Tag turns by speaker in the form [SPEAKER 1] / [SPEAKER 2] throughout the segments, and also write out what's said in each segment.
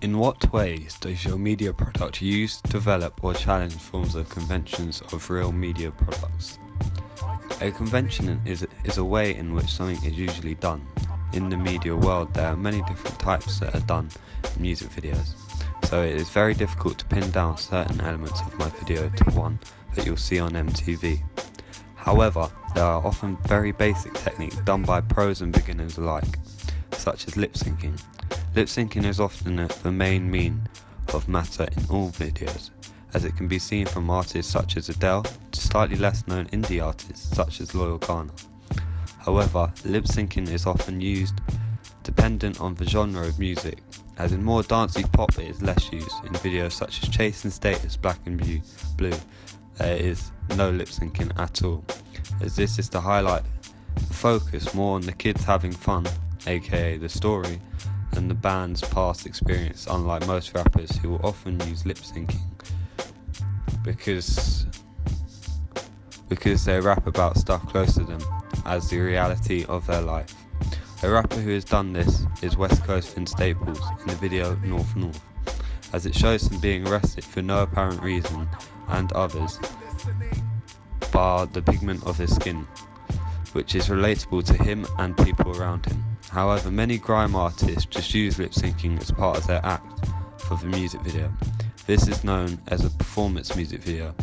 [SPEAKER 1] In what ways does your media product use, develop or challenge forms of conventions of real media products? A convention is a way in which something is usually done. In the media world there are many different types that are done in music videos, so it is very difficult to pin down certain elements of my video to one that you'll see on MTV. However, there are often very basic techniques done by pros and beginners alike, such as lip syncing. Lip syncing is often the main mean of matter in all videos, as it can be seen from artists such as Adele to slightly less known indie artists such as Loyle Carner. However, lip syncing is often used dependent on the genre of music, as in more dancey pop it is less used. In videos such as Chase and Status Black and Blue, there is no lip syncing at all, as this is to highlight the focus more on the kids having fun, aka the story, than the band's past experience, unlike most rappers who will often use lip syncing because they rap about stuff close to them as the reality of their life. A rapper who has done this is West Coast Vince Staples in the video North North, as it shows him being arrested for no apparent reason and others bar the pigment of his skin, which is relatable to him and people around him. However, many grime artists just use lip syncing as part of their act for the music video. This is known as a performance music video,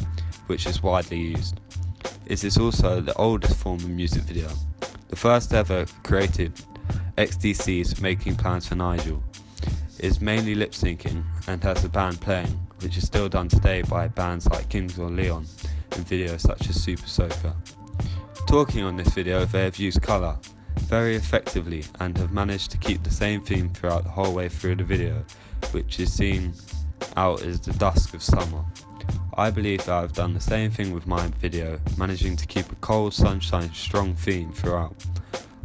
[SPEAKER 1] which is widely used. It is also the oldest form of music video. The first ever created, XDC's Making Plans for Nigel, is mainly lip syncing and has a band playing, which is still done today by bands like Kings or Leon in videos such as Super Soaker. Talking on this video, they have used colour very effectively and have managed to keep the same theme throughout the whole way through the video, which is seen out as the dusk of summer. I believe that I've done the same thing with my video, managing to keep a cold sunshine strong theme throughout.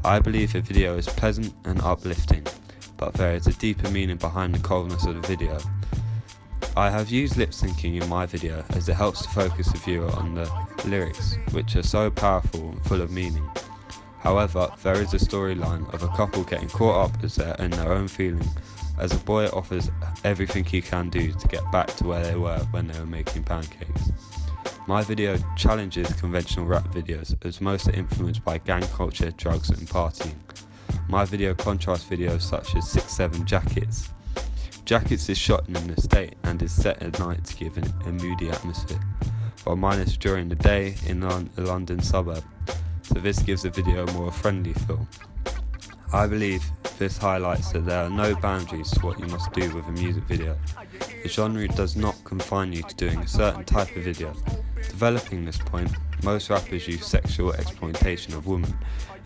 [SPEAKER 1] I believe the video is pleasant and uplifting, but there is a deeper meaning behind the coldness of the video. I have used lip syncing in my video as it helps to focus the viewer on the lyrics, which are so powerful and full of meaning. However, there is a storyline of a couple getting caught up in their own feeling, as a boy offers everything he can do to get back to where they were when they were making pancakes. My video challenges conventional rap videos, as most are influenced by gang culture, drugs and partying. My video contrasts videos such as 6-7 Jackets. Jackets is shot in an estate and is set at night to give a moody atmosphere, while mine is during the day in a London suburb, so this gives the video a more friendly feel. I believe this highlights that there are no boundaries to what you must do with a music video. The genre does not confine you to doing a certain type of video. Developing this point, most rappers use sexual exploitation of women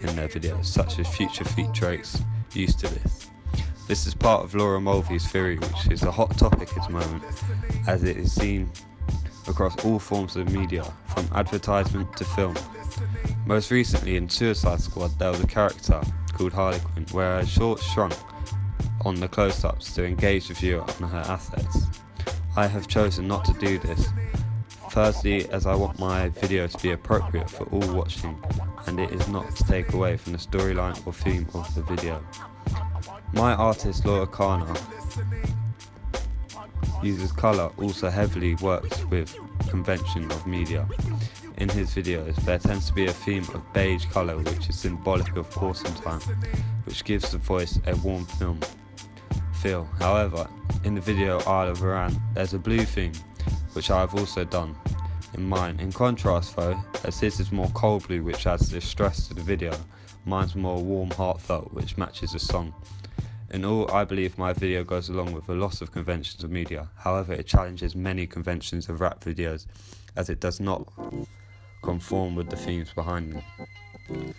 [SPEAKER 1] in their videos, such as Future feat. Drake's used to this. This is part of Laura Mulvey's theory, which is a hot topic at the moment, as it is seen across all forms of media, from advertisement to film. Most recently in Suicide Squad there was a character called Harley Quinn, where her shorts shrunk on the close-ups to engage the viewer on her assets. I have chosen not to do this, firstly as I want my video to be appropriate for all watching, and it is not to take away from the storyline or theme of the video. My artist Loyle Carner uses colour, also heavily works with convention of media. In his videos there tends to be a theme of beige colour, which is symbolic of autumn time, which gives the voice a warm film feel. However, in the video Isle of Arran there's a blue theme, which I have also done in mine. In contrast though, as his is more cold blue, which adds distress to the video, mine's more warm heartfelt, which matches the song. In all, I believe my video goes along with a loss of conventions of media. However, it challenges many conventions of rap videos, as it does not conform with the themes behind them.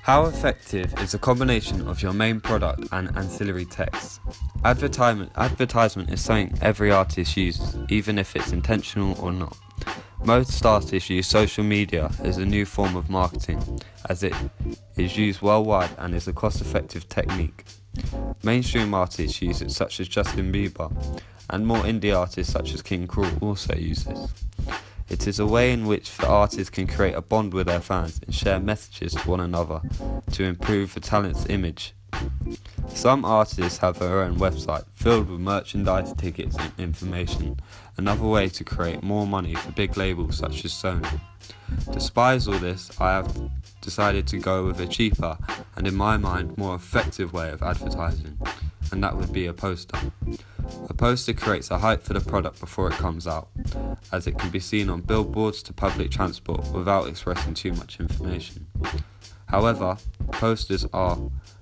[SPEAKER 1] How effective is a combination of your main product and ancillary text? Advertisement is something every artist uses, even if it's intentional or not. Most artists use social media as a new form of marketing, as it is used worldwide and is a cost-effective technique. Mainstream artists use it, such as Justin Bieber, and more indie artists such as King Krule also use this. It is a way in which the artists can create a bond with their fans and share messages to one another to improve the talent's image Some artists have their own website filled with merchandise, tickets and information, another way to create more money for big labels such as Sony. Despite all this, I have decided to go with a cheaper and, in my mind, more effective way of advertising, and that would be a poster. A poster creates a hype for the product before it comes out, as it can be seen on billboards to public transport without expressing too much information. However, posters are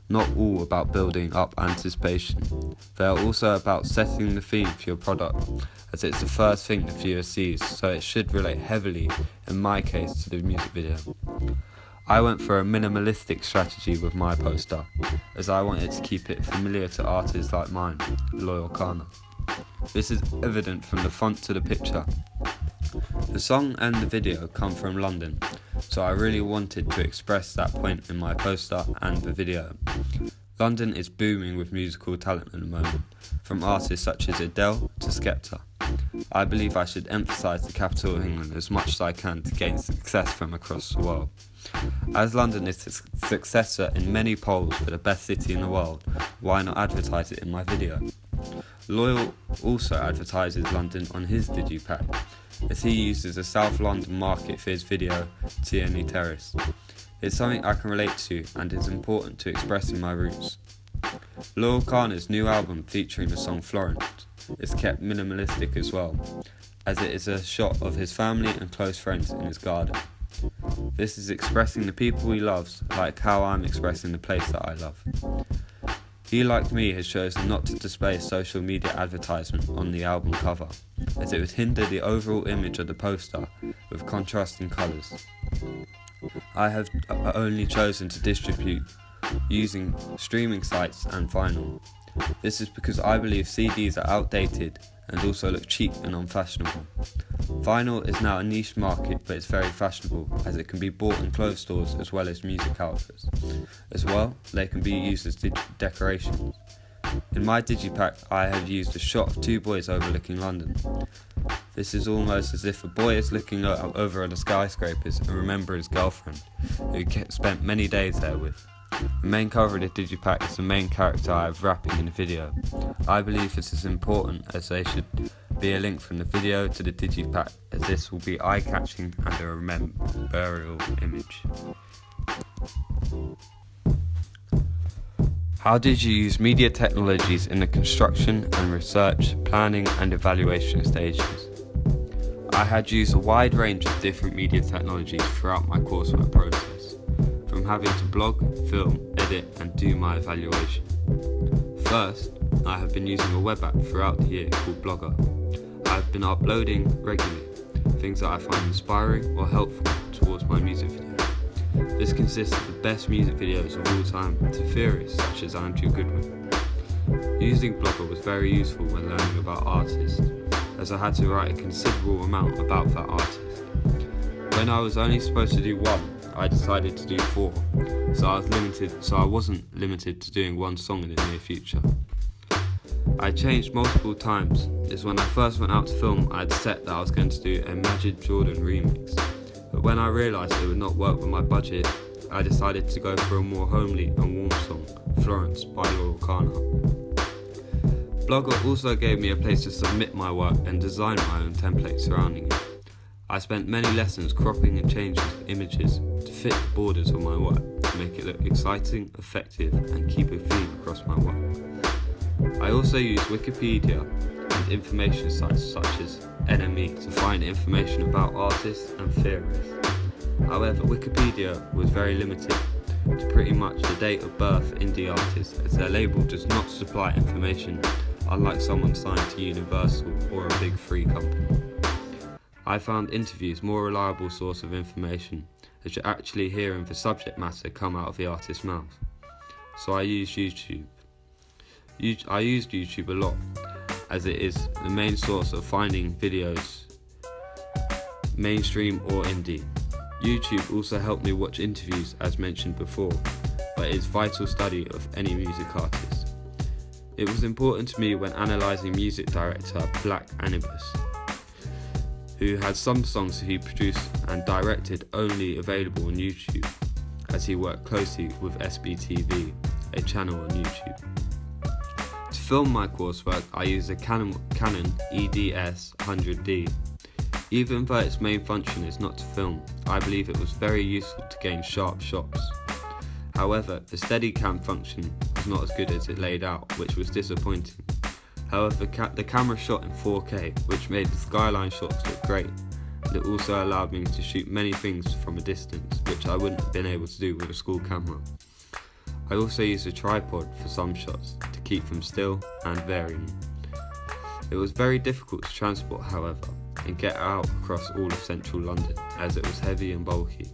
[SPEAKER 1] not all about building up anticipation. They are also about setting the theme for your product, as it's the first thing the viewer sees, so it should relate heavily, in my case, to the music video. I went for a minimalistic strategy with my poster, as I wanted to keep it familiar to artists like mine, Loyal Kana. This is evident from the font to the picture. The song and the video come from London, so I really wanted to express that point in my poster and the video. London is booming with musical talent at the moment, from artists such as Adele to Skepta. I believe I should emphasise the capital of England as much as I can to gain success from across the world. As London is a successor in many polls for the best city in the world, why not advertise it in my video? Loyal also advertises London on his digipack, as he uses the South London market for his video Tierney Terrace. It's something I can relate to and is important to expressing my roots. Loyal Kana's new album featuring the song Florence is kept minimalistic as well, as it is a shot of his family and close friends in his garden. This is expressing the people he loves, like how I'm expressing the place that I love. He, like me, has chosen not to display a social media advertisement on the album cover, as it would hinder the overall image of the poster with contrasting colours. I have only chosen to distribute using streaming sites and vinyl. This is because I believe CDs are outdated and also look cheap and unfashionable. Vinyl is now a niche market, but it's very fashionable, as it can be bought in clothes stores as well as music outlets. As well, they can be used as decorations. In my digipack, I have used a shot of two boys overlooking London. This is almost as if a boy is looking over at the skyscrapers and remembers his girlfriend, who he spent many days there with. The main cover of the digipack is the main character I have rapping in the video. I believe this is important, as there should be a link from the video to the digipack, as this will be eye-catching and a memorial image. How did you use media technologies in the construction and research, planning and evaluation stages? I had used a wide range of different media technologies throughout my coursework process, from having to blog, film, edit and do my evaluation. First, I have been using a web app throughout the year called Blogger. I have been uploading regularly, things that I find inspiring or helpful towards my music video. This consists of the best music videos of all time to theorists such as Andrew Goodwin. Using Blogger was very useful when learning about artists, as I had to write a considerable amount about that artist. When I was only supposed to do one, I decided to do 4, so I wasn't limited to doing one song in the near future. I changed multiple times, as when I first went out to film I had set that I was going to do a Majid Jordan remix, but when I realised it would not work with my budget, I decided to go for a more homely and warm song, Florence by Loyal Kana. Blogger also gave me a place to submit my work and design my own template surrounding it. I spent many lessons cropping and changing images to fit the borders of my work, to make it look exciting, effective and keep a theme across my work. I also used Wikipedia and information sites such as NME to find information about artists and theorists. However, Wikipedia was very limited to pretty much the date of birth of indie artists, as their label does not supply information, unlike someone signed to Universal or a big 3 company. I found interviews more reliable source of information, as you're actually hearing the subject matter come out of the artist's mouth. So I used YouTube. I used YouTube a lot, as it is the main source of finding videos, mainstream or indie. YouTube also helped me watch interviews as mentioned before, but it is vital study of any music artist. It was important to me when analysing music director Black Anubis, who had some songs he produced and directed only available on YouTube, as he worked closely with SBTV, a channel on YouTube. To film my coursework, I use a Canon EDS 100D. Even though its main function is not to film, I believe it was very useful to gain sharp shots. However, the Steadicam function was not as good as it laid out, which was disappointing. However, the camera shot in 4K, which made the skyline shots look great, and it also allowed me to shoot many things from a distance, which I wouldn't have been able to do with a school camera. I also used a tripod for some shots to keep them still and varying. It was very difficult to transport, however, and get out across all of central London, as it was heavy and bulky.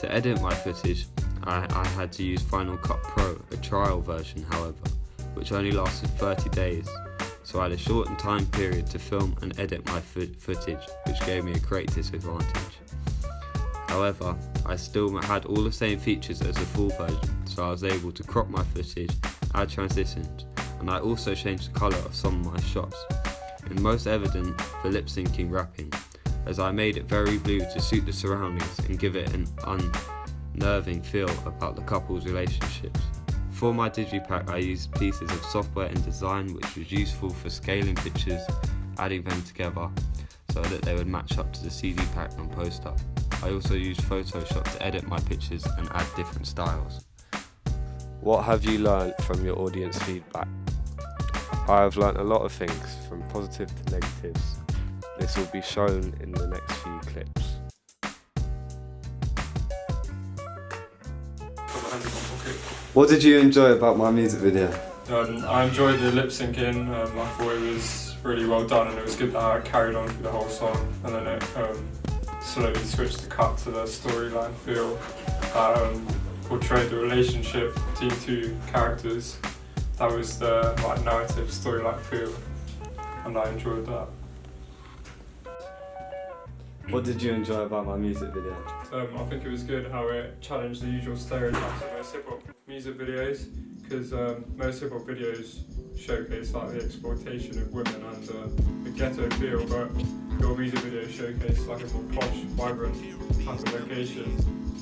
[SPEAKER 1] To edit my footage, I had to use Final Cut Pro, a trial version however, which only lasted 30 days, so I had a shortened time period to film and edit my footage, which gave me a great disadvantage. However, I still had all the same features as the full version, so I was able to crop my footage, add transitions, and I also changed the colour of some of my shots, and most evident for lip syncing rapping, as I made it very blue to suit the surroundings and give it an unnerving feel about the couple's relationships. For my digipack, I used pieces of software in design which was useful for scaling pictures, adding them together so that they would match up to the CD pack and poster. I also used Photoshop to edit my pictures and add different styles.
[SPEAKER 2] What have you learned from your audience feedback? I have learnt a lot of things, from positive to negatives. This will be shown in the next few clips.
[SPEAKER 1] What did you enjoy about my music video?
[SPEAKER 3] I enjoyed the lip syncing. I thought it was really well done, and it was good that it carried on through the whole song, and then it slowly switched the cut to the storyline feel. Portrayed the relationship between two characters. That was the narrative storyline feel, and I enjoyed that.
[SPEAKER 1] What did you enjoy about my music video?
[SPEAKER 3] I think it was good how it challenged the usual stereotypes of most hip-hop music videos, because most hip-hop videos showcase the exploitation of women and the ghetto feel, but your music video showcased a more posh, vibrant type of location,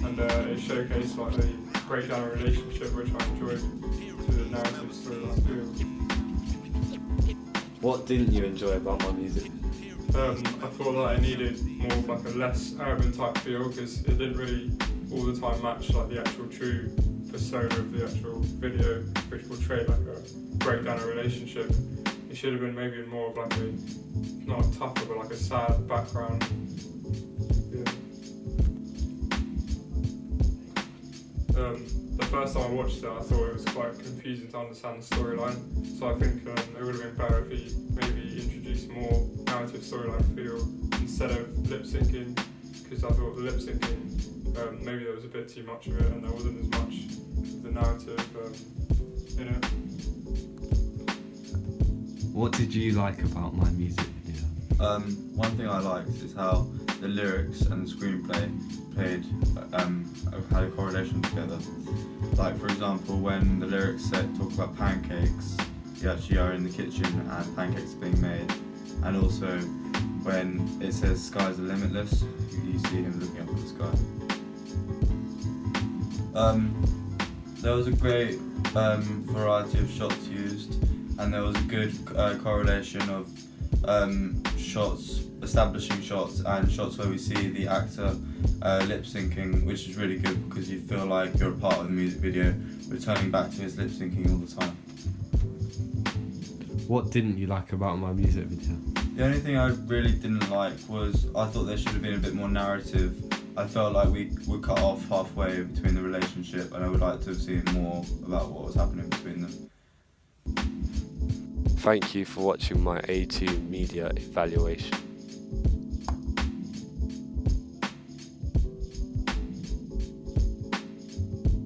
[SPEAKER 3] and it showcased the breakdown of relationship, which I enjoyed through the narrative storyline feel.
[SPEAKER 1] What didn't you enjoy about my music?
[SPEAKER 3] I thought that I needed more of a less urban type feel, because it didn't really all the time match the actual true persona of the actual video, which portrayed a breakdown of relationship. It should have been maybe more of not a tougher, but a sad background. Yeah. The first time I watched it, I thought it was quite confusing to understand the storyline, so I think it would have been better if he maybe introduced more narrative storyline feel instead of lip syncing, because I thought the lip syncing, maybe there was a bit too much of it and there wasn't as much of the narrative in it.
[SPEAKER 1] What did you like about my music video?
[SPEAKER 4] One thing I liked is how the lyrics and the screenplay had a correlation together. For example, when the lyrics talk about pancakes, you actually are in the kitchen and pancakes are being made. And also when it says skies are limitless, you see him looking up at the sky. There was a great variety of shots used, and there was a good correlation of shots, establishing shots, and shots where we see the actor lip syncing, which is really good because you feel like you're a part of the music video, returning back to his lip syncing all the time.
[SPEAKER 2] What didn't you like about my music video?
[SPEAKER 4] The only thing I really didn't like was I thought there should have been a bit more narrative. I felt like we were cut off halfway between the relationship, and I would like to have seen more about what was happening between them.
[SPEAKER 2] Thank you for watching my A2 media evaluation.